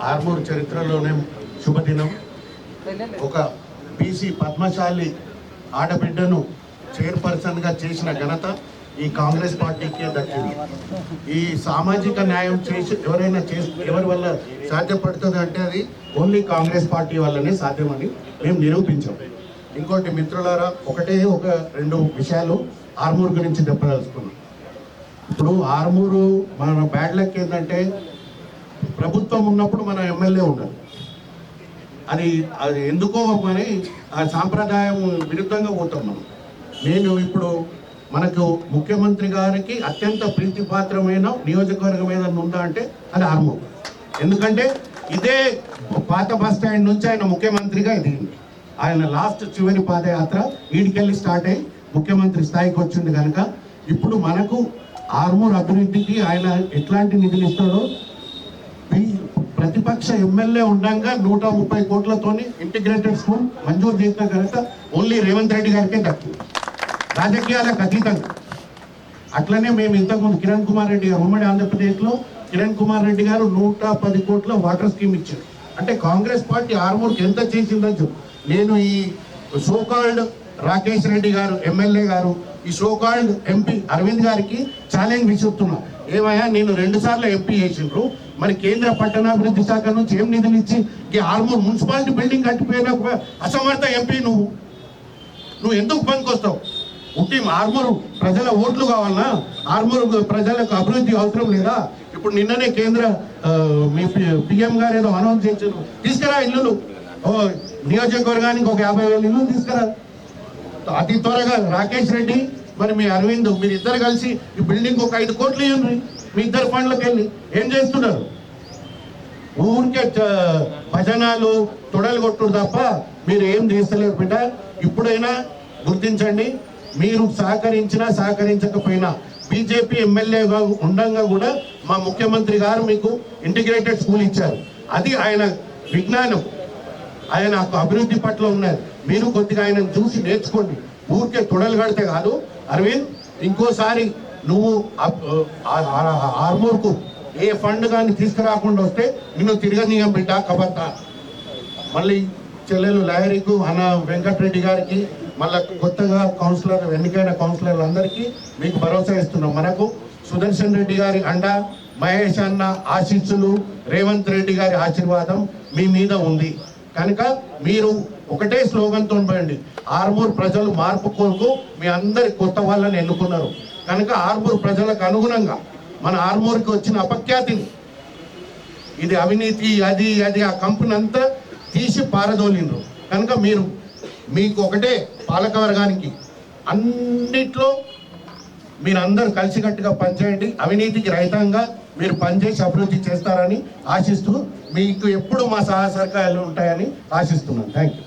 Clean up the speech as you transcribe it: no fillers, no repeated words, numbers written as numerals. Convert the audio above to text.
ఆర్మూర్ చరిత్రలోనే శుభదినం. ఒక బీసీ పద్మశాలి ఆడబిడ్డను చైర్పర్సన్గా చేసిన ఘనత ఈ కాంగ్రెస్ పార్టీకే దక్కింది. ఈ సామాజిక న్యాయం చేసి ఎవరి వల్ల సాధ్యపడుతుంది అంటే అది ఓన్లీ కాంగ్రెస్ పార్టీ వల్లనే సాధ్యమని మేము నిరూపించాం. ఇంకోటి మిత్రులారా, ఒక రెండు విషయాలు ఆర్మూర్ గురించి చెప్పదలుచుకున్నాం. ఇప్పుడు ఆర్మూరు మన బ్యాడ్ లక్ ఏంటంటే ప్రభుత్వం ఉన్నప్పుడు మన ఎమ్మెల్యే ఉండదు. అది ఎందుకో మరి ఆ సాంప్రదాయం విరుద్ధంగా పోతాం మనం. నేను ఇప్పుడు మనకు ముఖ్యమంత్రి గారికి అత్యంత ప్రీతిపాత్రమైన నియోజకవర్గం ఏదైనా ఉందా అంటే అది ఆర్మూర్. ఎందుకంటే ఇదే పాత బస్ స్టాండ్ నుంచి ఆయన ముఖ్యమంత్రిగా ఎదిగింది. ఆయన లాస్ట్ చివరి పాదయాత్ర ఈడికెళ్ళి స్టార్ట్ అయ్యి ముఖ్యమంత్రి స్థాయికి వచ్చింది కనుక ఇప్పుడు మనకు ఆర్మూర్ అభివృద్ధికి ఆయన ఎట్లాంటి నిధులు ఇస్తాడో ప్రతిపక్ష ఎమ్మెల్యే ఉండగా 130 కోట్లతోని ఇంటిగ్రేటెడ్ స్కూల్ మంజూరు చేసిన కనుక ఓన్లీ రేవంత్ రెడ్డి గారికే దక్కింది, రాజకీయాలకు అతీతంగా. అట్లనే మేము ఇంతకుముందు కిరణ్ కుమార్ రెడ్డి గారు ఉమ్మడి ఆంధ్రప్రదేశ్లో కిరణ్ కుమార్ రెడ్డి గారు 110 కోట్ల వాటర్ స్కీమ్ ఇచ్చారు. అంటే కాంగ్రెస్ పార్టీ ఆర్మూర్కి ఎంత చేసిందో. నేను ఈ సోకాల్డ్ రాకేష్ రెడ్డి గారు ఎమ్మెల్యే గారు, ఈ సోకాల్డ్ ఎంపీ అరవింద్ గారికి ఛాలెంజ్ విసురుతున్నా. ఏమయ్యా, నేను 2 సార్లు ఎంపీ చేసిండ్రు, మరి కేంద్ర పట్టణాభివృద్ధి శాఖ నుంచి ఏం నిధులు ఇచ్చి ఈ ఆర్మూర్ మున్సిపాలిటీ బిల్డింగ్ కట్టిపోయిన అసమర్థ ఎంపీ నువ్వు ఎందుకు పనికొస్తావు? ఉంటే ఆర్మూరు ప్రజల ఓట్లు కావాలన్నా? ఆర్మూరు ప్రజలకు అభివృద్ధి అవసరం లేదా? ఇప్పుడు నిన్ననే కేంద్ర మీ పిఎం గారు ఏదో అనౌన్స్ చేశారు, తీసుకురా ఇల్లులు, నియోజకవర్గానికి ఒక 50,000 ఇల్లు తీసుకురా అతి త్వరగా. రాకేష్ రెడ్డి మరి మీ అరవింద్ మీరు ఇద్దరు కలిసి ఈ బిల్డింగ్ ఒక 5 కోట్లు ఇవ్వండి మీ ఇద్దరు ఫండ్లకు వెళ్ళి. ఏం చేస్తున్నారు? ఊరికే భజనాలు తొడలు కొట్టుడు తప్ప మీరు ఏం చేస్తలేరు బిడ్డ. ఇప్పుడైనా గుర్తించండి, మీరు సహకరించినా సహకరించకపోయినా బీజేపీ ఎమ్మెల్యేగా ఉండగా కూడా మా ముఖ్యమంత్రి గారు మీకు ఇంటిగ్రేటెడ్ స్కూల్ ఇచ్చారు. అది ఆయన విజ్ఞానం, ఆయన అభివృద్ధి పట్ల ఉన్నది. మీరు కొద్దిగా ఆయనను చూసి నేర్చుకోండి. ఊరికే తొడలు కడితే కాదు. అరవింద్, ఇంకోసారి నువ్వు ఆర్మూర్కు ఏ ఫండ్ కానీ తీసుకురాకుండా వస్తే నిన్ను తిరగనీయం బిడ్డ, కబర్తా. మళ్ళీ చెల్లెలు లహరికి అన్న వెంకటరెడ్డి గారికి, మళ్ళీ కొత్తగా కౌన్సిలర్ ఎన్నికైన కౌన్సిలర్లు అందరికీ మీకు భరోసా ఇస్తున్నాం. మనకు సుదర్శన్ రెడ్డి గారి అండ, మహేష్ అన్న ఆశీస్సులు, రేవంత్ రెడ్డి గారి ఆశీర్వాదం మీ మీద ఉంది కనుక మీరు ఒకటే స్లోగన్తో పోయండి. ఆర్మూర్ ప్రజలు మార్పు కొరకు మీ అందరి కొత్త వాళ్ళని ఎన్నుకున్నారు కనుక ఆర్మూర్ ప్రజలకు అనుగుణంగా మన ఆర్మూర్కి వచ్చిన అపఖ్యాతిని, ఇది అవినీతి అది ఆ కంపెనీ అంతా తీసి పారదోలిండ్రు కనుక మీకు ఒకటే పాలకవర్గానికి అన్నిట్లో మీరందరూ కలిసికట్టుగా పనిచేయండి. అవినీతికి రహితంగా మీరు పనిచేసి అభివృద్ధి చేస్తారని ఆశిస్తూ మీకు ఎప్పుడు మా సహకారాలు ఉంటాయని ఆశిస్తున్నాను. Thank you.